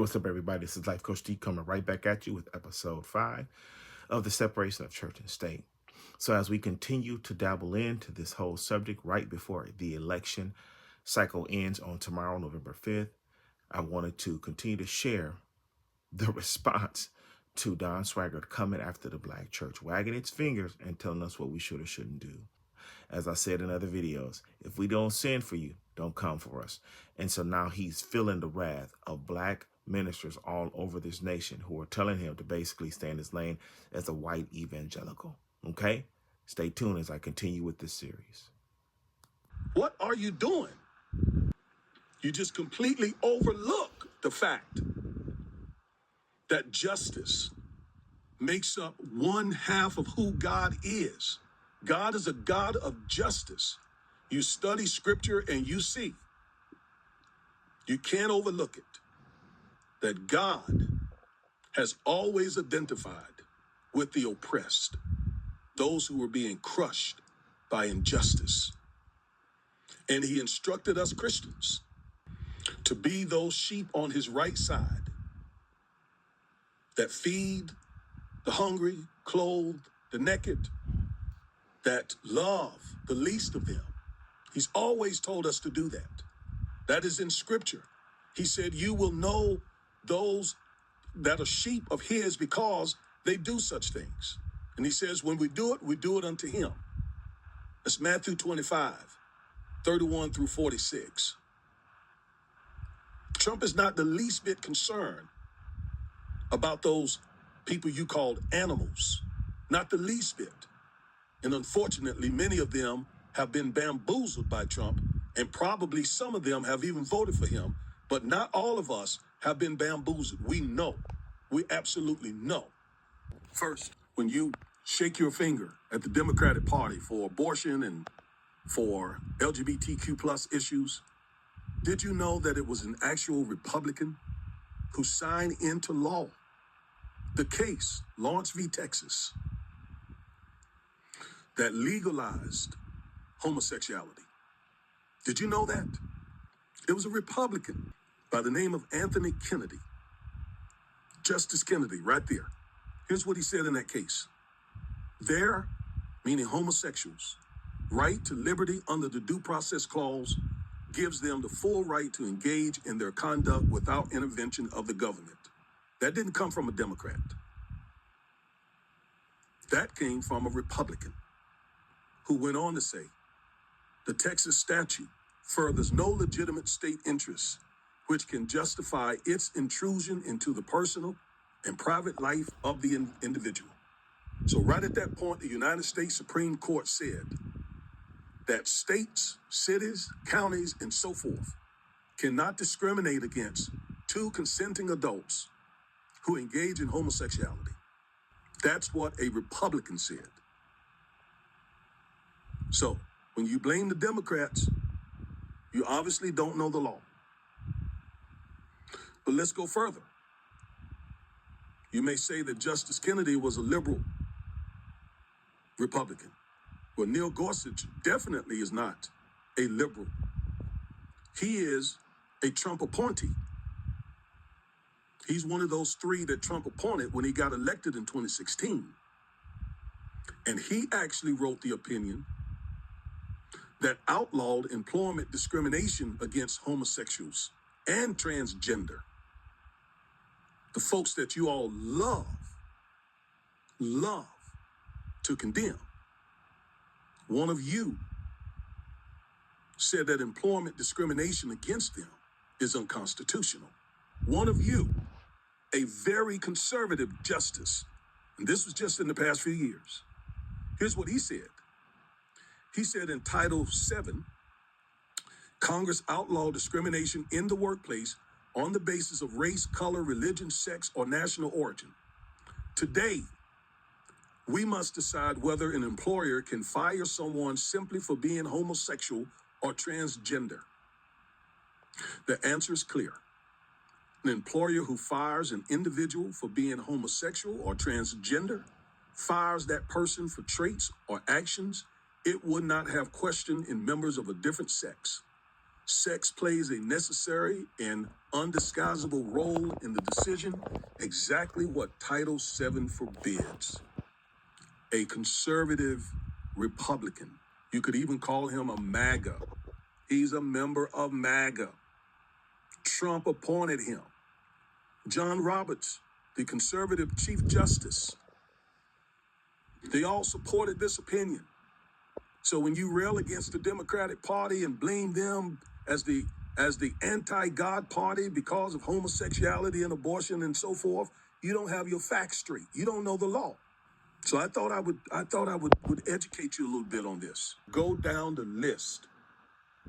what's up, everybody? This is Life Coach D coming right back at you with episode 5 of the separation of church and state. So as we continue to dabble into this whole subject right before the election cycle ends on tomorrow, November 5th, I wanted to continue to share the response to Don Swaggart coming after the black church, wagging its fingers and telling us what we should or shouldn't do. As I said in other videos, if we don't send for you, don't come for us. And so now he's feeling the wrath of black ministers all over this nation who are telling him to basically stay in his lane as a white evangelical. Okay? Stay tuned as I continue with this series. What are you doing? You just completely overlook the fact that justice makes up one half of who God is. God is a God of justice. You study scripture and you see. You can't overlook it. That God has always identified with the oppressed, those who were being crushed by injustice. And he instructed us Christians to be those sheep on his right side that feed the hungry, clothe the naked, that love the least of them. He's always told us to do that. That is in scripture. He said, you will know those that are sheep of his because they do such things. And he says, when we do it unto him. That's Matthew 25, 31 through 46. Trump is not the least bit concerned about those people you called animals. Not the least bit. And unfortunately, many of them have been bamboozled by Trump, and probably some of them have even voted for him, but not all of us have been bamboozled. We know. We absolutely know. First, when you shake your finger at the Democratic Party for abortion and for LGBTQ plus issues, did you know that it was an actual Republican who signed into law the case, Lawrence v. Texas, that legalized homosexuality? Did you know that? It was a Republican by the name of Anthony Kennedy. Justice Kennedy, right there. Here's what he said in that case. Their, meaning homosexuals, right to liberty under the Due Process Clause gives them the full right to engage in their conduct without intervention of the government. That didn't come from a Democrat. That came from a Republican who went on to say, the Texas statute furthers no legitimate state interest which can justify its intrusion into the personal and private life of the individual. So right at that point, the United States Supreme Court said that states, cities, counties, and so forth cannot discriminate against two consenting adults who engage in homosexuality. That's what a Republican said. So when you blame the Democrats, you obviously don't know the law. But let's go further. You may say that Justice Kennedy was a liberal Republican. Well, Neil Gorsuch definitely is not a liberal. He is a Trump appointee. He's one of those three that Trump appointed when he got elected in 2016. And he actually wrote the opinion that outlawed employment discrimination against homosexuals and transgender. The folks that you all love to condemn. One of you said that employment discrimination against them is unconstitutional. One of you, a very conservative justice, and this was just in the past few years. Here's what he said. He said in Title VII, Congress outlawed discrimination in the workplace on the basis of race, color, religion, sex, or national origin. Today, we must decide whether an employer can fire someone simply for being homosexual or transgender. The answer is clear. An employer who fires an individual for being homosexual or transgender fires that person for traits or actions it would not have questioned in members of a different sex. Sex plays a necessary and undisguisable role in the decision, exactly what Title VII forbids. A conservative Republican. You could even call him a MAGA. He's a member of MAGA. Trump appointed him. John Roberts, the conservative Chief Justice, they all supported this opinion. So when you rail against the Democratic Party and blame them as the anti-God party because of homosexuality and abortion and so forth, you don't have your facts straight. You don't know the law. So I thought I would educate you a little bit on this. Go down the list,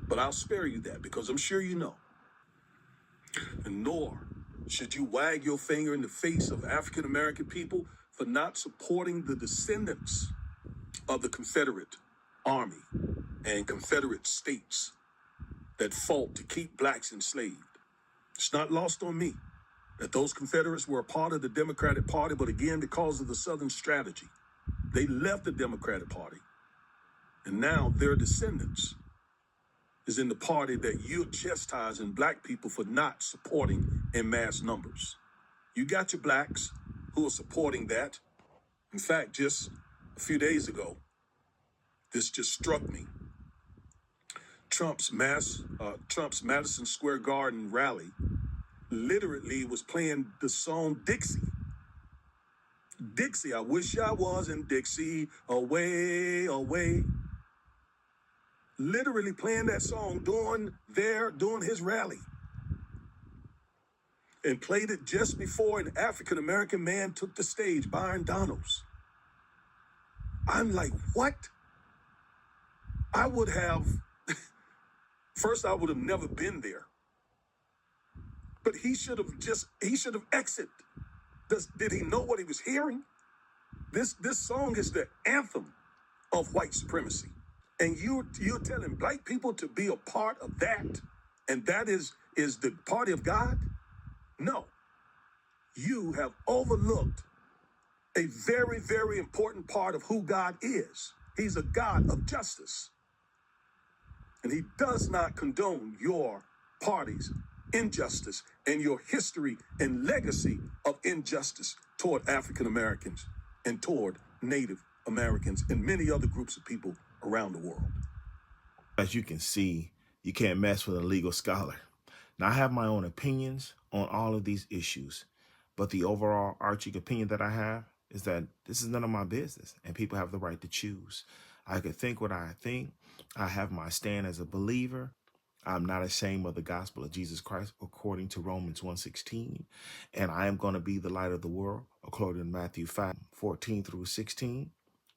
but I'll spare you that because I'm sure you know. And nor should you wag your finger in the face of African American people for not supporting the descendants of the Confederate Army and Confederate states that fought to keep blacks enslaved. It's not lost on me that those Confederates were a part of the Democratic Party, but again, because of the Southern strategy, they left the Democratic Party. And now their descendants is in the party that you're chastising black people for not supporting in mass numbers. You got your blacks who are supporting that. In fact, just a few days ago, this just struck me. Trump's Madison Square Garden rally literally was playing the song Dixie. Dixie, I wish I was in Dixie, away, away. Literally playing that song during his rally. And played it just before an African-American man took the stage, Byron Donalds. I'm like, what? I would have never been there. But he should have exited. Did he know what he was hearing? This song is the anthem of white supremacy. And you're telling black people to be a part of that, and that is the party of God? No. You have overlooked a very, very important part of who God is. He's a God of justice. And he does not condone your party's injustice and your history and legacy of injustice toward African Americans and toward Native Americans and many other groups of people around the world. As you can see, you can't mess with a legal scholar. Now, I have my own opinions on all of these issues, but the overall arching opinion that I have is that this is none of my business, and people have the right to choose. I could think what I think. I have my stand as a believer. I'm not ashamed of the gospel of Jesus Christ, according to Romans 1:16, and I am going to be the light of the world, according to Matthew 5:14 through 16.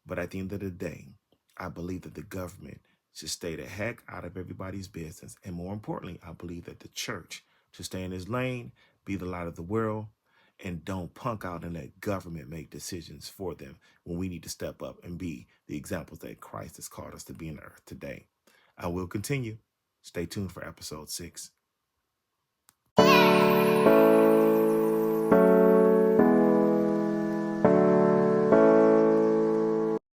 But at the end of the day, I believe that the government should stay the heck out of everybody's business. And more importantly, I believe that the church should stay in its lane, be the light of the world, and don't punk out and let government make decisions for them when we need to step up and be the examples that Christ has called us to be in the earth today. I will continue. Stay tuned for episode 6.